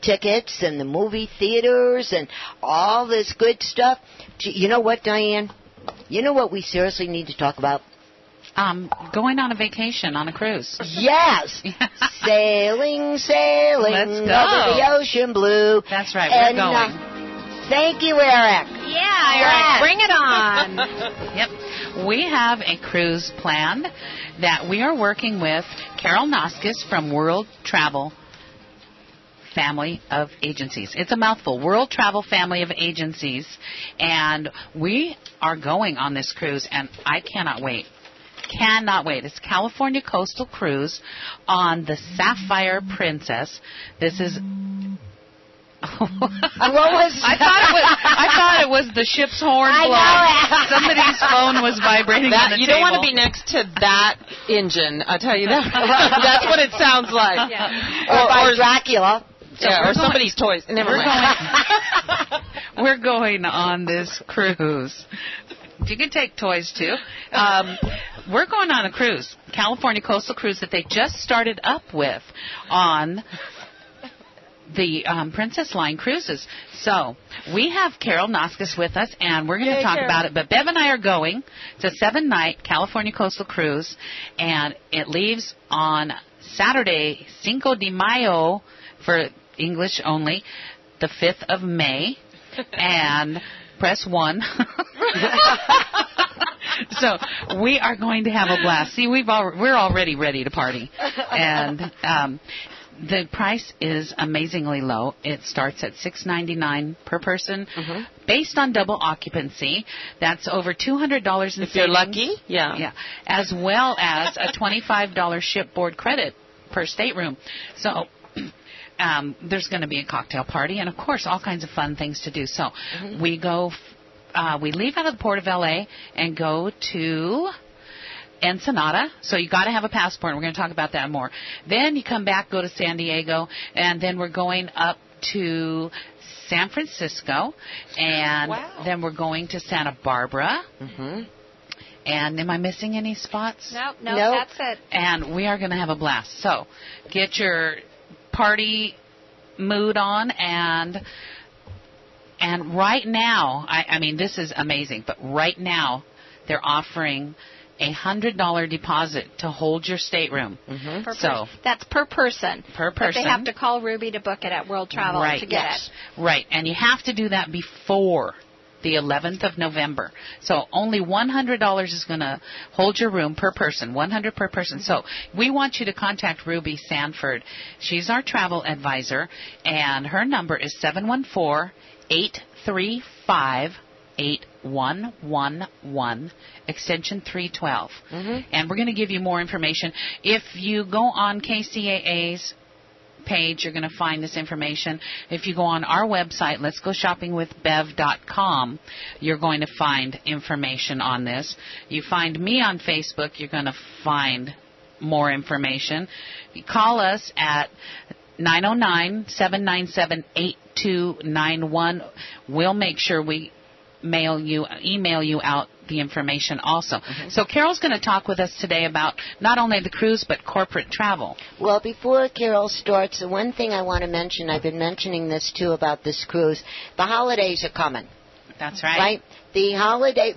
tickets and the movie theaters and all this good stuff. You know what, Diane? You know what we seriously need to talk about? Going on a vacation on a cruise. Yes. Sailing Let's go. over the ocean blue. That's right. We're going. Thank you, Eric. Yeah, Eric, bring it on. Yep. We have a cruise planned that we are working with Carol Noskis from World Travel Family of Agencies. It's a mouthful. World Travel Family of Agencies. And we are going on this cruise, and I cannot wait. Cannot wait. It's California Coastal Cruise on the Sapphire Princess. This is... I thought it was the ship's horn blowing. Somebody's phone was vibrating on the you table. don't want to be next to that engine, I'll tell you that. That's what it sounds like. Yeah. Or Dracula. So or somebody's toys. Never mind. We're going on this cruise. You can take toys, too. We're going on a cruise, California Coastal Cruise, that they just started up with on the Princess Line Cruises. So we have Carol Noskis with us, and we're going to talk about it. But Bev and I are going. It's a 7-night California Coastal Cruise, and it leaves on Saturday, Cinco de Mayo, for English only, the 5th of May, and press 1. So we are going to have a blast. See, we're already ready to party, and the price is amazingly low. It starts at $6.99 per person, based on double occupancy. That's over $200 in savings. If you're lucky, yeah. As well as a $25 shipboard credit per stateroom. So there's going to be a cocktail party and, of course, all kinds of fun things to do. So we go. We leave out of the Port of LA and go to Ensenada, so you got to have a passport. We're going to talk about that more. Then you come back, go to San Diego, and then we're going up to San Francisco, and then we're going to Santa Barbara. And am I missing any spots? No, that's it. And we are going to have a blast. So get your party mood on, and right now, I mean, this is amazing, but right now they're offering a $100 deposit to hold your stateroom. That's per person. Per person. But they have to call Ruby to book it at World Travel to get it. Right, and you have to do that before the 11th of November. So only $100 is going to hold your room per person, $100 per person. So we want you to contact Ruby Sanford. She's our travel advisor, and her number is 714-835-8111, extension 312. And we're going to give you more information. If you go on KCAA's page, you're going to find this information. If you go on our website, letsgoShoppingWithBev.com, you're going to find information on this. You find me on Facebook, you're going to find more information. You call us at 909-797-8291. We'll make sure we email you out the information also. So Carol's going to talk with us today about not only the cruise but corporate travel. Well, before Carol starts, the one thing I want to mention, I've been mentioning this too about this cruise, the holidays are coming. That's right. Right? The holiday,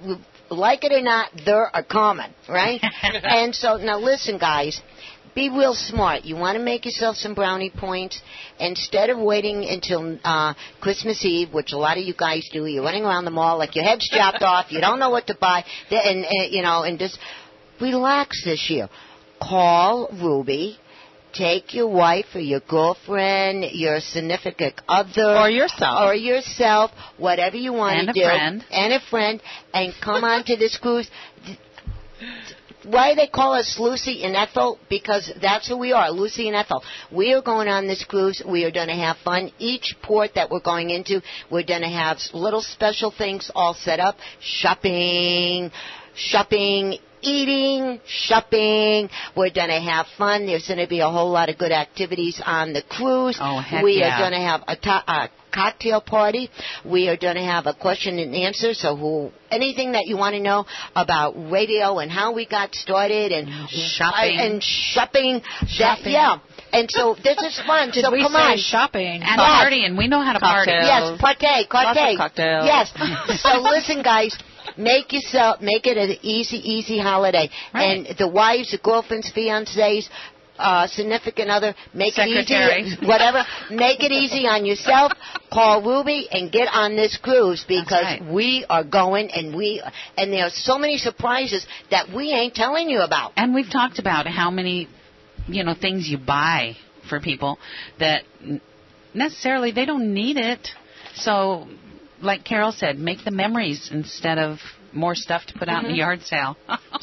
like it or not, they're coming, right? And so, now listen, guys. Be real smart. You want to make yourself some brownie points. Instead of waiting until Christmas Eve, which a lot of you guys do, you're running around the mall like your head's chopped off. You don't know what to buy, and just relax this year. Call Ruby. Take your wife or your girlfriend, your significant other, or yourself, whatever you want to do, and a friend, and come on to this cruise. Why they call us Lucy and Ethel? Because that's who we are, Lucy and Ethel. We are going on this cruise. We are going to have fun. Each port that we're going into, we're going to have little special things all set up. Shopping, eating, shopping. We're going to have fun. There's going to be a whole lot of good activities on the cruise. We are going to have a cocktail party. We are going to have a question and answer. So anything that you want to know about radio and how we got started and shopping. And so this is fun. So come on. Shopping. And partying. We know how to party. Yes, partay. Lots of cocktails. Yes. So listen, guys. Make it an easy holiday. Right. And the wives, the girlfriends, fiancés, significant other, make Secretary. it easy, whatever. Make it easy on yourself. Call Ruby and get on this cruise because we are going and there are so many surprises that we ain't telling you about. And we've talked about how many, things you buy for people that necessarily they don't need it. So, like Carol said, make the memories instead of more stuff to put out in the yard sale.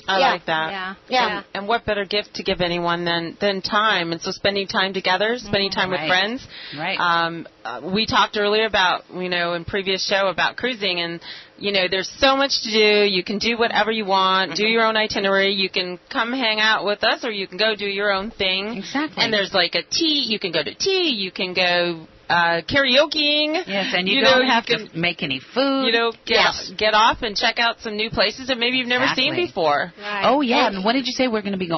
I like that. Yeah. And what better gift to give anyone than time? And so spending time together, spending time with friends. Right. We talked earlier about, in previous show about cruising, and, there's so much to do. You can do whatever you want, do your own itinerary. You can come hang out with us, or you can go do your own thing. Exactly. And there's like you can go to tea, you can go karaokeing. Yes, and you don't have to make any food. Get off and check out some new places that maybe you've never seen before. Right. Oh, yeah. And what did you say? We're going to be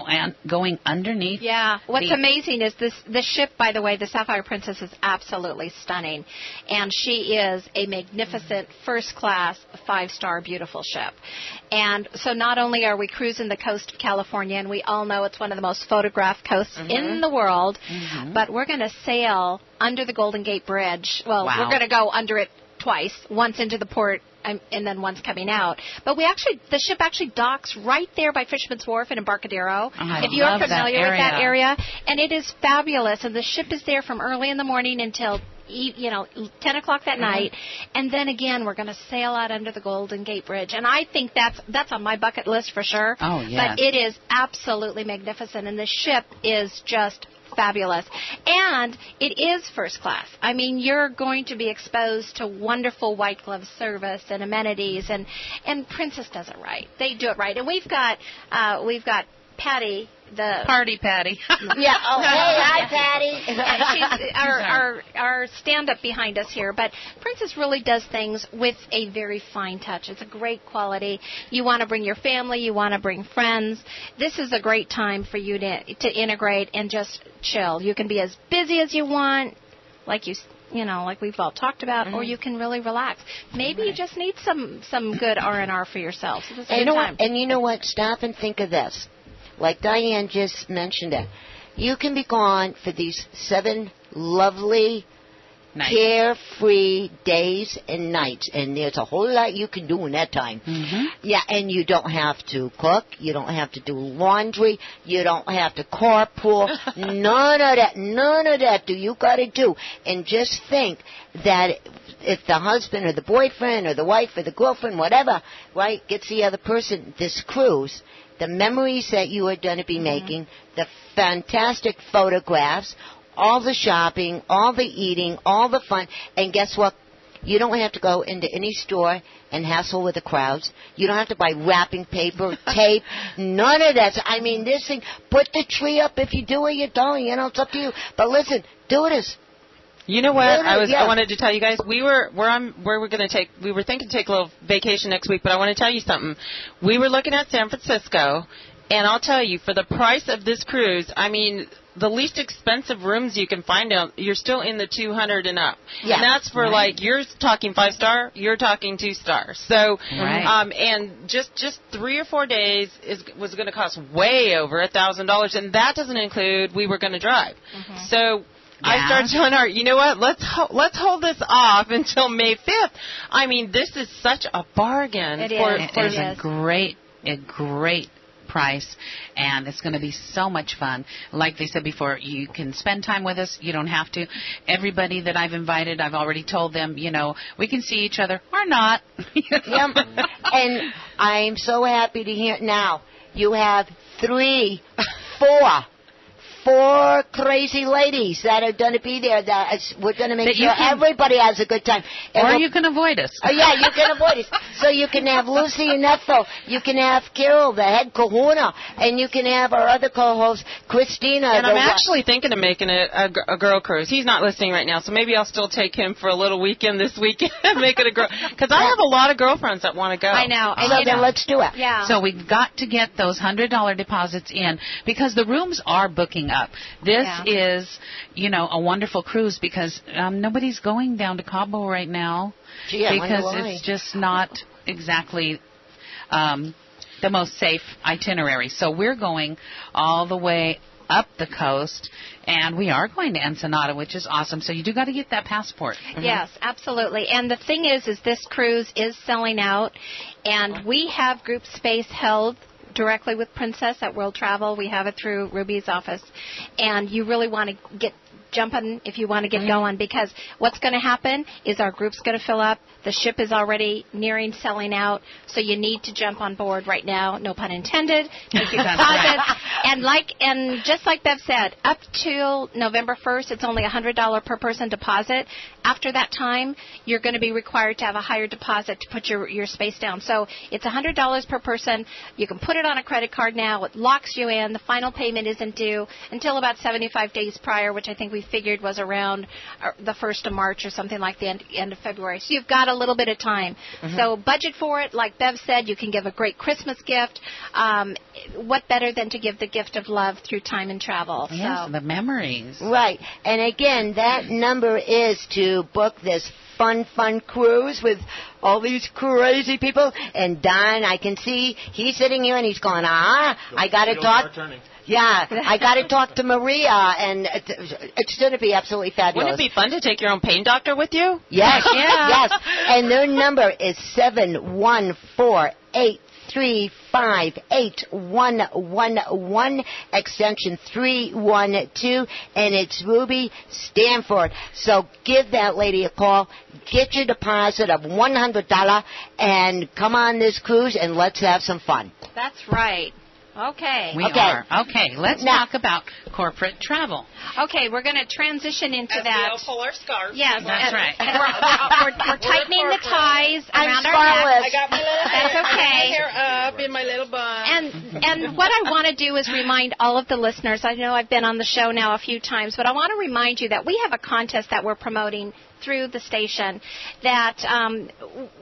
going underneath? Yeah. What's amazing is the ship, by the way, the Sapphire Princess is absolutely stunning. And she is a magnificent, first-class, 5-star, beautiful ship. And so not only are we cruising the coast of California, and we all know it's one of the most photographed coasts in the world, but we're going to sail under the Golden Gate Bridge. Well, we're going to go under it twice, once into the port and then once coming out. But the ship actually docks right there by Fisherman's Wharf in Embarcadero. If you're familiar with that area. And it is fabulous. And the ship is there from early in the morning until 10 o'clock that night, and then again we're going to sail out under the Golden Gate Bridge, and I think that's on my bucket list for sure. Oh, yeah. But it is absolutely magnificent, and the ship is just fabulous, and it is first class. I mean, you're going to be exposed to wonderful white glove service and amenities, and Princess does it right. They do it right, and we've got Patty. The Party Patty. Yeah. Oh, hey, hi, Patty. She's our stand-up behind us here. But Princess really does things with a very fine touch. It's a great quality. You want to bring your family. You want to bring friends. This is a great time for you to integrate and just chill. You can be as busy as you want, like we've all talked about, or you can really relax. Maybe you just need some good R&R for yourself. So this is a good time. And you know what? Stop and think of this. Like Diane just mentioned it. You can be gone for these 7 lovely, carefree days and nights. And there's a whole lot you can do in that time. Yeah, and you don't have to cook. You don't have to do laundry. You don't have to carpool. None of that do you got to do. And just think that if the husband or the boyfriend or the wife or the girlfriend, whatever, right, gets the other person this cruise, the memories that you are going to be making, the fantastic photographs, all the shopping, all the eating, all the fun, and guess what? You don't have to go into any store and hassle with the crowds. You don't have to buy wrapping paper, tape, none of that. I mean, this thing, put the tree up if you do or you don't, it's up to you. But listen, do this. You know what? I wanted to tell you guys, we were thinking to take a little vacation next week, but I want to tell you something. We were looking at San Francisco, and I'll tell you, for the price of this cruise, I mean, the least expensive rooms you can find out, you're still in the 200 and up. Yeah. And that's for you're talking 5-star, you're talking 2-star. So, and just 3 or 4 days was going to cost way over $1,000, and that doesn't include we were going to drive. So. Yeah. I started telling her, you know what, let's hold this off until May 5th. I mean, this is such a bargain. It is a great price, and it's going to be so much fun. Like they said before, you can spend time with us. You don't have to. Everybody that I've invited, I've already told them, we can see each other or not. And I'm so happy to hear now you have 4 crazy ladies that are going to be there. We're going to make sure everybody has a good time. And you can avoid us. Yeah, you can avoid us. So you can have Lucy and Ethel. You can have Carol, the head kahuna. And you can have our other co-host, Christina. And I'm actually thinking of making it a girl cruise. He's not listening right now, so maybe I'll still take him for a little weekend this weekend and make it a girl. Because I have a lot of girlfriends that want to go. I know. So then let's do it. Yeah. So we've got to get those $100 deposits in because the rooms are booking coming up. This is, a wonderful cruise because nobody's going down to Cabo right now because it's just not exactly the most safe itinerary. So we're going all the way up the coast, and we are going to Ensenada, which is awesome. So you do got to get that passport. Mm-hmm. Yes, absolutely. And the thing is this cruise is selling out, and we have group space held directly with Princess at World Travel. We have it through Ruby's office, and you really want to get jumping if you want to get going, because what's going to happen is our group's going to fill up. The ship is already nearing selling out, so you need to jump on board right now. No pun intended. Make your deposit. And just like Bev said, up till November 1st, it's only $100 per person deposit. After that time, you're going to be required to have a higher deposit to put your space down. So it's $100 per person. You can put it on a credit card now. It locks you in. The final payment isn't due until about 75 days prior, which I think we figured was around the 1st of March or something like the end of February. So you've got a little bit of time. So budget for it. Like Bev said, you can give a great Christmas gift. What better than to give the gift of love through time and travel? Yes, the memories. Right. And again, that number is to book this fun cruise with all these crazy people. And Don, I can see he's sitting here and he's going, I got to talk. Yeah, I got to talk to Maria, and it's going to be absolutely fabulous. Wouldn't it be fun to take your own pain doctor with you? Yes, yes. And their number is 714-835-8111, extension 312, and it's Ruby Stanford. So give that lady a call, get your deposit of $100, and come on this cruise, and let's have some fun. That's right. Okay. We are. Okay, let's talk about corporate travel. Okay, we're going to transition into that. We all pull our scarves. Yes, that's right. We're tightening the ties around our necks. I got my little That's okay. hair up in my little bun. And what I want to do is remind all of the listeners, I know I've been on the show now a few times, but I want to remind you that we have a contest that we're promoting through the station, that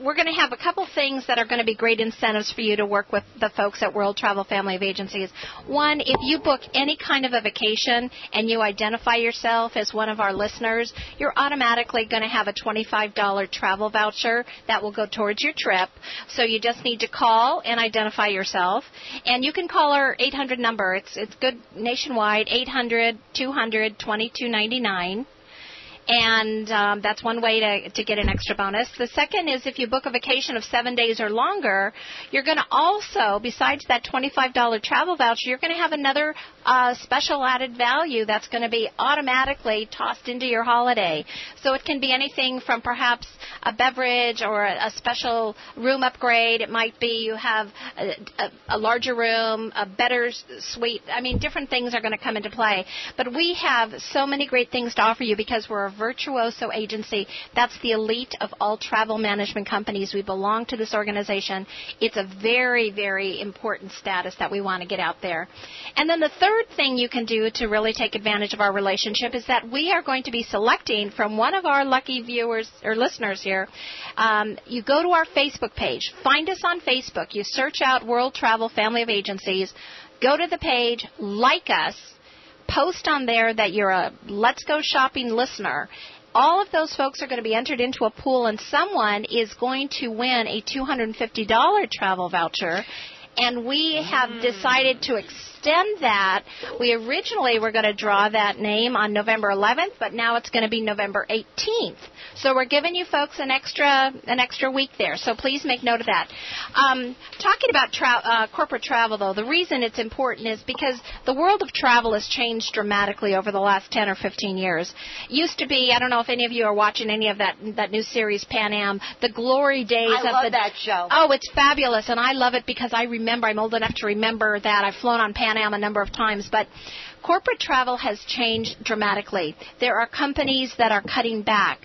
we're going to have a couple things that are going to be great incentives for you to work with the folks at World Travel Family of Agencies. One, if you book any kind of a vacation and you identify yourself as one of our listeners, you're automatically going to have a $25 travel voucher that will go towards your trip. So you just need to call and identify yourself. And you can call our 800 number. It's good nationwide, 800-200-2299. And that's one way to get an extra bonus. The second is if you book a vacation of 7 days or longer, you're going to also, besides that $25 travel voucher, you're going to have another special added value that's going to be automatically tossed into your holiday. So it can be anything from perhaps a beverage or a special room upgrade. It might be you have a larger room, a better suite. I mean, different things are going to come into play. But we have so many great things to offer you because we're a virtuoso agency. That's the elite of all travel management companies. We belong to this organization. It's a very, very important status that we want to get out there. And then the third thing you can do to really take advantage of our relationship is that we are going to be selecting from one of our lucky viewers or listeners here. You go to our Facebook page. Find us on Facebook. You search out World Travel Family of Agencies. Go to the page, like us, post on there that you're a Let's Go Shopping listener. All of those folks are going to be entered into a pool, and someone is going to win a $250 travel voucher. And we have decided to extend that. We originally were going to draw that name on November 11th, but now it's going to be November 18th. So we're giving you folks an extra week there. So please make note of that. Talking about corporate travel, though, the reason it's important is because the world of travel has changed dramatically over the last 10 or 15 years. It used to be, I don't know if any of you are watching any of that new series, Pan Am, the glory days I love that show. Oh, it's fabulous, and I love it because I remember, I'm old enough to remember that. I've flown on Pan Am a number of times, but corporate travel has changed dramatically. There are companies that are cutting back.